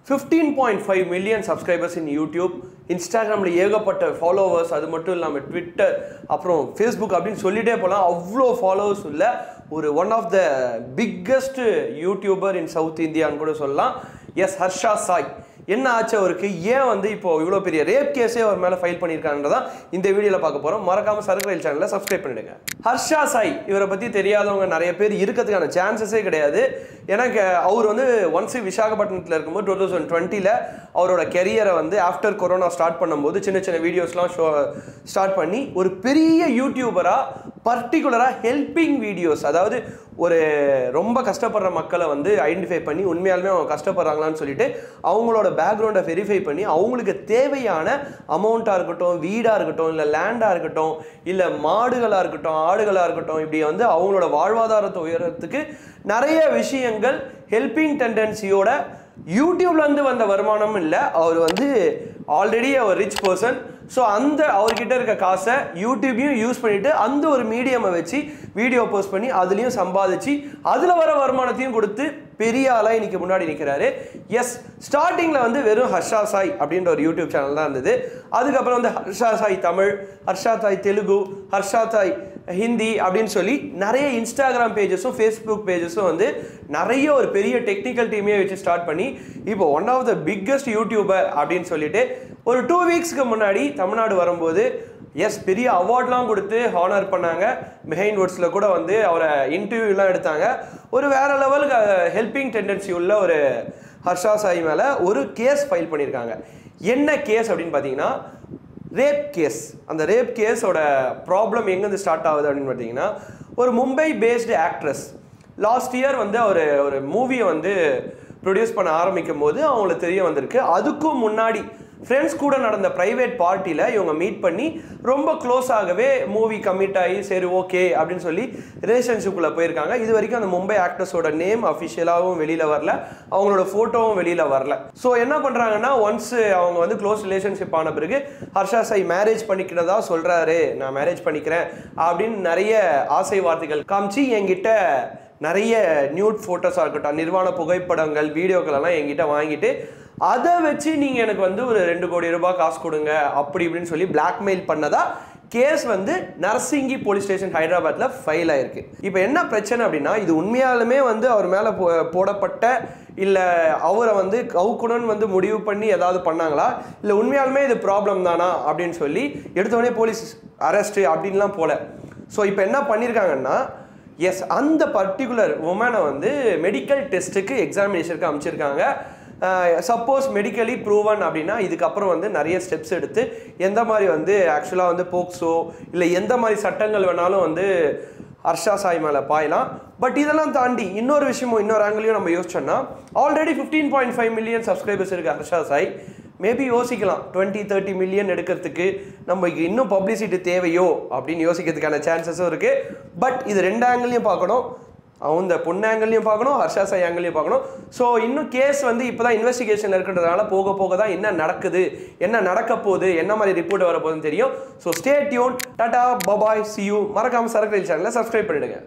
15.5 million subscribers in YouTube, Instagramல ஏகப்பட்ட followers, அது மட்டும் இல்லாம Twitter, அப்புறம் Facebook அப்படின்னு சொல்லிட்டே போலாம். அவ்வளோ followers உள்ள ஒரு one of the biggest YouTuber in South India ன்னு கூட சொல்லலாம். Yes, Harsha Sai. என்ன ஆச்சு அவருக்கு ஏன் வந்து இப்போ இவ்வளோ பெரிய ரேப் கேஸே அவர் மேலே ஃபைல் பண்ணியிருக்காங்கன்றதான் இந்த வீடியோவில் பார்க்க போகிறோம். மறக்காமல் சரக்கு ரயில் சேனலை சப்ஸ்கிரைப் பண்ணிடுங்க. ஹர்ஷா சாய் இவரை பற்றி தெரியாதவங்க நிறைய பேர் இருக்கிறதுக்கான சான்சஸே கிடையாது. எனக்கு அவர் வந்து ஒன்ஸ் விசாகப்பட்டினத்தில் இருக்கும்போது 2020 அவரோட கெரியரை வந்து ஆஃப்டர் கொரோனா ஸ்டார்ட் பண்ணும்போது சின்ன சின்ன வீடியோஸ்லாம் ஸ்டார்ட் பண்ணி ஒரு பெரிய யூடியூபராக பர்டிகுலராக ஹெல்பிங் வீடியோஸ், அதாவது ஒரு ரொம்ப கஷ்டப்படுற மக்களை வந்து ஐடென்டிஃபை பண்ணி உண்மையாலுமே அவங்க கஷ்டப்படுறாங்களான்னு சொல்லிட்டு அவங்களோட பேக்ரவுண்டை வெரிஃபை பண்ணி அவங்களுக்கு தேவையான அமௌண்ட்டாக இருக்கட்டும், வீடாக இருக்கட்டும், இல்லை லேண்டாக இருக்கட்டும், இல்லை மாடுகளாக இருக்கட்டும், ஆடுகளாக இருக்கட்டும், இப்படி வந்து அவங்களோட வாழ்வாதாரத்தை உயரத்துக்கு நிறைய விஷயங்கள் ஹெல்பிங் டெண்டன்சியோட யூடியூப்லேருந்து வந்த வருமானம் இல்லை. அவர் வந்து ஆல்ரெடி அவர் ரிச் பர்சன். ஸோ அந்த அவர்கிட்ட இருக்க காசை யூடியூபையும் யூஸ் பண்ணிவிட்டு அந்த ஒரு மீடியமை வச்சு வீடியோ போஸ்ட் பண்ணி அதுலேயும் சம்பாதிச்சு அதில் வர வருமானத்தையும் கொடுத்து பெரிய ஆளாக இன்னைக்கு முன்னாடி நிற்கிறாரு. எஸ், ஸ்டார்டிங்கில் வந்து வெறும் ஹர்ஷா சாய் அப்படின்ற ஒரு யூடியூப் சேனல் தான் இருந்தது. அதுக்கப்புறம் வந்து ஹர்ஷா சாய் தமிழ், ஹர்ஷா சாய் தெலுங்கு, ஹர்ஷா சாய் ஹிந்தி அப்படின்னு சொல்லி நிறைய இன்ஸ்டாகிராம் பேஜஸும் ஃபேஸ்புக் பேஜஸும் வந்து நிறைய ஒரு பெரிய டெக்னிக்கல் டீமே வச்சு ஸ்டார்ட் பண்ணி இப்போ one of the biggest YouTuber அப்படின்னு சொல்லிட்டு ஒரு 2 வீக்ஸ்க்கு முன்னாடி தமிழ்நாடு வரும்போது எஸ் பெரிய அவார்ட்லாம் கொடுத்து ஹானர் பண்ணாங்க. பிஹைண்ட் வுட்ஸில் கூட வந்து அவரை இன்டர்வியூலாம் எடுத்தாங்க. ஒரு வேற லெவலுக்கு ஹெல்பிங் டெண்டன்சி உள்ள ஒரு ஹர்ஷா சாய் மேலே ஒரு கேஸ் ஃபைல் பண்ணியிருக்காங்க. என்ன கேஸ் அப்படின்னு பார்த்தீங்கன்னா ரேப் கேஸ். அந்த ரேப் கேஸோட ப்ராப்ளம் எங்கேருந்து ஸ்டார்ட் ஆகுது அப்படின்னு பார்த்தீங்கன்னா, ஒரு Mumbai based actress last year வந்து அவர் ஒரு மூவியை வந்து ப்ரொடியூஸ் பண்ண ஆரம்பிக்கும் போது அவங்களுக்கு தெரிய வந்திருக்கு. அதுக்கும் முன்னாடி ஃப்ரெண்ட்ஸ் கூட நடந்த ப்ரைவேட் பார்ட்டியில் இவங்க மீட் பண்ணி ரொம்ப க்ளோஸாகவே மூவி கமிட் ஆகி சரி ஓகே அப்படின்னு சொல்லி ரிலேஷன்ஷிப்பில் போயிருக்காங்க. இது வரைக்கும் அந்த மும்பை ஆக்ட்ரஸோட நேம் அஃபிஷியலாகவும் வெளியில் வரல, அவங்களோட ஃபோட்டோவும் வெளியில் வரல. ஸோ என்ன பண்ணுறாங்கன்னா, ஒன்ஸ் அவங்க வந்து க்ளோஸ் ரிலேஷன்ஷிப் ஆன பிறகு ஹர்ஷா சாய் மேரேஜ் பண்ணிக்கிறதா சொல்கிறாரு, நான் மேரேஜ் பண்ணிக்கிறேன் அப்படின்னு நிறைய ஆசை வார்த்தைகள் காமிச்சு என்கிட்ட நிறைய நியூட் ஃபோட்டோஸாக இருக்கட்டும், நிர்வாண புகைப்படங்கள், வீடியோக்கள் எல்லாம் என்கிட்ட வாங்கிட்டு அதை வச்சு நீங்கள் எனக்கு வந்து ஒரு 2 கோடி ரூபாய் காசு கொடுங்க அப்படி இப்படின்னு சொல்லி பிளாக்மெயில் பண்ணதா கேஸ் வந்து நரசிங்கி போலீஸ் ஸ்டேஷன் ஹைதராபாத்தில் ஃபைல் ஆயிருக்கு. இப்போ என்ன பிரச்சனை அப்படின்னா, இது உண்மையாலுமே வந்து அவர் மேலே போடப்பட்ட இல்லை அவரை வந்து கவுக்குணுன்னு வந்து முடிவு பண்ணி ஏதாவது பண்ணாங்களா, இல்லை உண்மையாலுமே இது ப்ராப்ளம் தானா அப்படின்னு சொல்லி எடுத்தோடனே போலீஸ் அரெஸ்ட்டு அப்படின்லாம் போல. ஸோ இப்போ என்ன பண்ணியிருக்காங்கன்னா, எஸ் அந்த பர்டிகுலர் உமனை வந்து மெடிக்கல் டெஸ்ட்டுக்கு எக்ஸாமினேஷனுக்கு அமைச்சிருக்காங்க. சப்போஸ் மெடிக்கலி ப்ரூவன் அப்படின்னா இதுக்கப்புறம் வந்து நிறைய ஸ்டெப்ஸ் எடுத்து எந்த மாதிரி வந்து ஆக்சுவலாக வந்து போக்சோ இல்லை எந்த மாதிரி சட்டங்கள் வேணாலும் வந்து ஹர்ஷா சாய் மேலே பாயலாம். பட் இதெல்லாம் தாண்டி இன்னொரு விஷயமும் இன்னொரு ஆங்கிலையும் நம்ம யோசிச்சோன்னா, ஆல்ரெடி 15.5 million சப்ஸ்கிரைபர்ஸ் இருக்குது ஹர்ஷா சாய். மேபி யோசிக்கலாம் 20-30 மில்லியன் எடுக்கிறதுக்கு நமக்கு இன்னும் பப்ளிசிட்டி தேவையோ அப்படின்னு யோசிக்கிறதுக்கான சான்சஸும் இருக்குது. பட் இது 2 ஆங்கிலையும் பார்க்கணும், அவங்க பொண்ணு ஆங்கிலையும் பார்க்கணும், ஹர்ஷா சாய் ஆங்கிலையும் பார்க்கணும். ஸோ இன்னும் கேஸ் வந்து இப்போ தான் இன்வெஸ்டிகேஷன் இருக்கிறதுனால போக போக தான் என்ன நடக்குது, என்ன நடக்க போகுது, என்ன மாதிரி ரிப்போர்ட் வரப்போகுதுன்னு தெரியும். So stay tune. Tata, bye bye, C you. மறக்காமல் சரக்கு ரயில் சேனலை சப்ஸ்கிரைப் பண்ணிடுங்க.